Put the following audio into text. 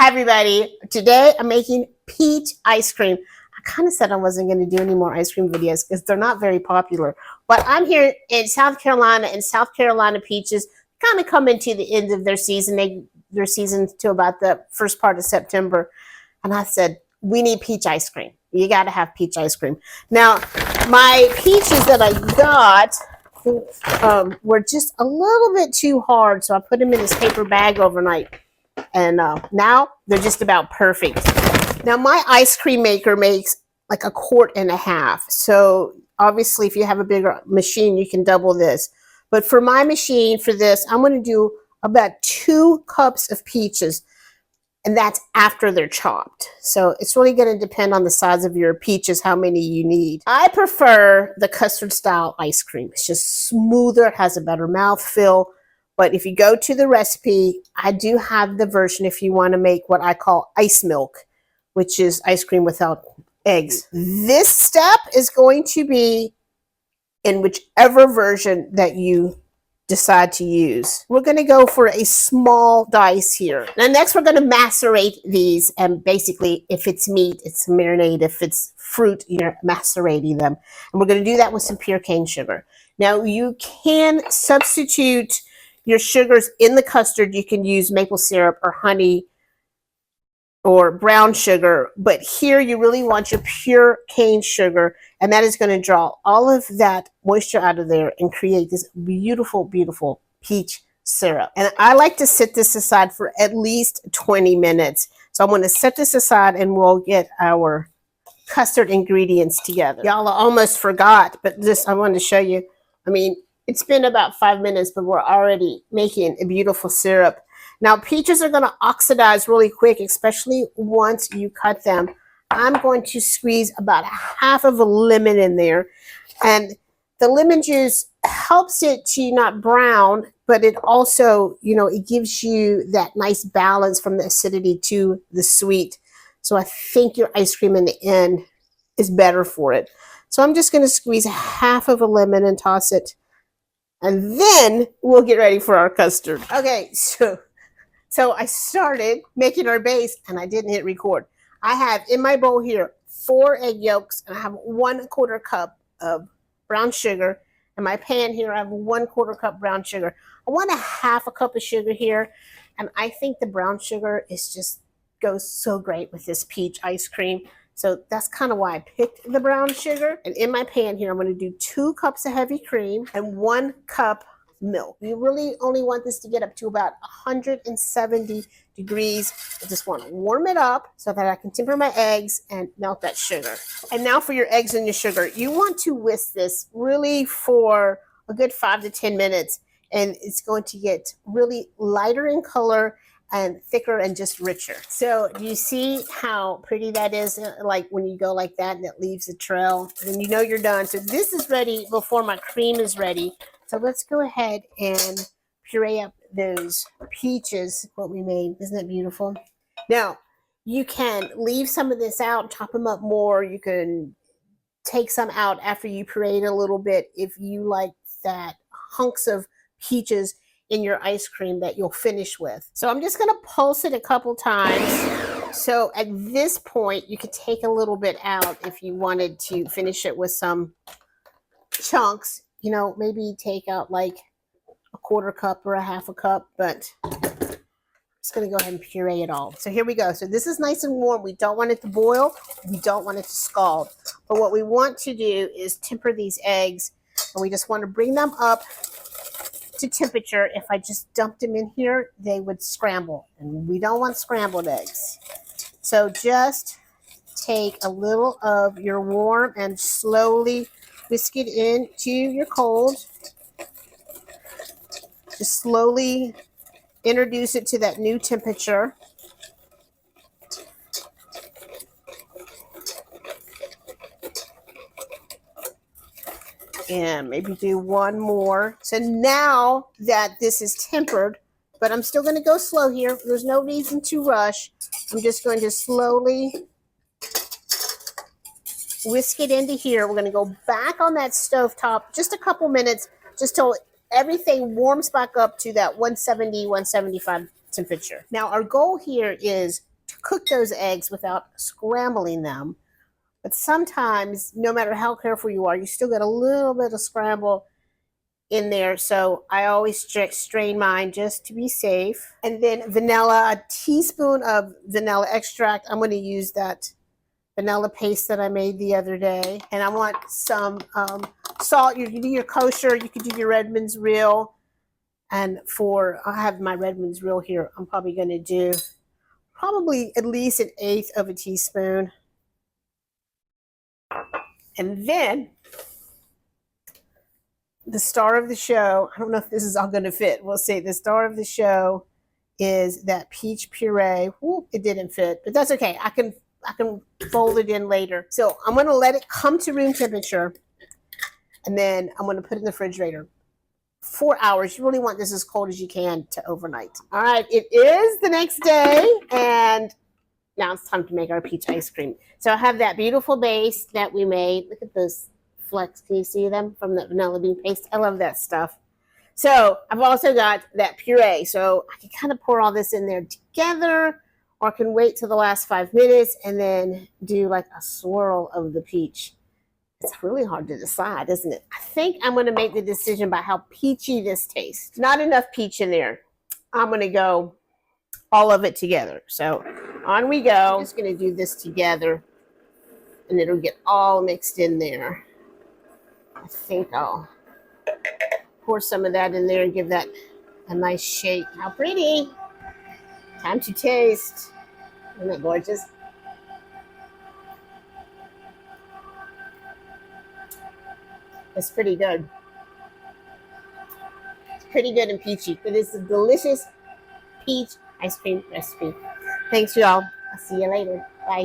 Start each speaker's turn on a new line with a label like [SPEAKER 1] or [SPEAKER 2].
[SPEAKER 1] Hi everybody, today I'm making peach ice cream. I kind of said I wasn't going to do any more ice cream videos because they're not very popular. But I'm here in South Carolina, and South Carolina peaches kind of come into the end of their season. Their season to about the first part of September. And I said, we need peach ice cream. You got to have peach ice cream. Now, my peaches that I got were just a little bit too hard, so I put them in this paper bag overnight. And now they're just about perfect. Now my ice cream maker makes like 1.5 quarts. So obviously if you have a bigger machine, you can double this. But for my machine, for this, I'm going to do about 2 cups of peaches. And that's after they're chopped. So it's really going to depend on the size of your peaches, how many you need. I prefer the custard style ice cream. It's just smoother, it has a better mouthfeel. But if you go to the recipe, I do have the version if you want to make what I call ice milk, which is ice cream without eggs. This step is going to be in whichever version that you decide to use. We're going to go for a small dice here. Now next we're going to macerate these, and basically if it's meat, it's marinade. If it's fruit, you're macerating them. And we're going to do that with some pure cane sugar. Now you can substitute your sugars in the custard. You can use maple syrup or honey or brown sugar, but here you really want your pure cane sugar, and that is going to draw all of that moisture out of there and create this beautiful, beautiful peach syrup. And I like to set this aside for at least 20 minutes. So I'm going to set this aside and we'll get our custard ingredients together. Y'all almost forgot, but this I wanted to show you. I mean, it's been about 5 minutes, but we're already making a beautiful syrup. Now, peaches are going to oxidize really quick, especially once you cut them. I'm going to squeeze about 1/2 of a lemon in there. And the lemon juice helps it to not brown, but it also, it gives you that nice balance from the acidity to the sweet. So I think your ice cream in the end is better for it. So I'm just going to squeeze 1/2 of a lemon and toss it. And then we'll get ready for our custard. Okay, so I started making our base and I didn't hit record. I have in my bowl here 4 egg yolks, and I have 1/4 cup of brown sugar. In my pan here, I have 1/4 cup brown sugar. I want 1/2 cup of sugar here, and I think the brown sugar goes so great with this peach ice cream. So that's kind of why I picked the brown sugar. And in my pan here, I'm going to do 2 cups of heavy cream and 1 cup milk. You really only want this to get up to about 170 degrees. I just want to warm it up so that I can temper my eggs and melt that sugar. And now for your eggs and your sugar. You want to whisk this really for a good 5 to 10 minutes. And it's going to get really lighter in color and thicker and just richer. So do you see how pretty that is? Like when you go like that and it leaves a trail, then you know you're done. So this is ready before my cream is ready. So let's go ahead and puree up those peaches, what we made. Isn't that beautiful? Now, you can leave some of this out, chop them up more. You can take some out after you puree it a little bit if you like that hunks of peaches in your ice cream that you'll finish with. So I'm just going to pulse it a couple times. So at this point, you could take a little bit out if you wanted to finish it with some chunks. Maybe take out like 1/4 cup or 1/2 cup, but I'm just going to go ahead and puree it all. So here we go. So this is nice and warm. We don't want it to boil. We don't want it to scald. But what we want to do is temper these eggs, and we just want to bring them up to temperature. If I just dumped them in here, they would scramble, and we don't want scrambled eggs. So just take a little of your warm and slowly whisk it into your cold. Just slowly introduce it to that new temperature. And maybe do 1 more. So now that this is tempered, but I'm still going to go slow here. There's no reason to rush. I'm just going to slowly whisk it into here. We're going to go back on that stove top just a couple minutes, just till everything warms back up to that 170, 175 temperature. Now our goal here is to cook those eggs without scrambling them. But sometimes, no matter how careful you are, you still get a little bit of scramble in there. So I always strain mine just to be safe. And then vanilla, a teaspoon of vanilla extract. I'm going to use that vanilla paste that I made the other day. And I want some salt. You can do your kosher. You can do your Redmond's Real. And I have my Redmond's Real here. I'm probably going to do probably at least 1/8 of a teaspoon. And then the star of the show, I don't know if this is all going to fit. We'll see. The star of the show is that peach puree. Whoop, it didn't fit, but that's okay. I can fold it in later. So I'm going to let it come to room temperature, and then I'm going to put it in the refrigerator. 4 hours. You really want this as cold as you can to overnight. All right, it is the next day, and now it's time to make our peach ice cream. So I have that beautiful base that we made. Look at those flecks. Can you see them from the vanilla bean paste? I love that stuff. So I've also got that puree. So I can kind of pour all this in there together, or I can wait till the last 5 minutes and then do like a swirl of the peach. It's really hard to decide, isn't it? I think I'm going to make the decision by how peachy this tastes. Not enough peach in there. I'm going to go all of it together. So on we go. I'm just going to do this together, and it'll get all mixed in there. I think I'll pour some of that in there and give that a nice shake. How pretty. Time to taste. Isn't that gorgeous? It's pretty good. It's pretty good and peachy. It is a delicious peach ice cream recipe. Thanks, y'all. I'll see you later. Bye.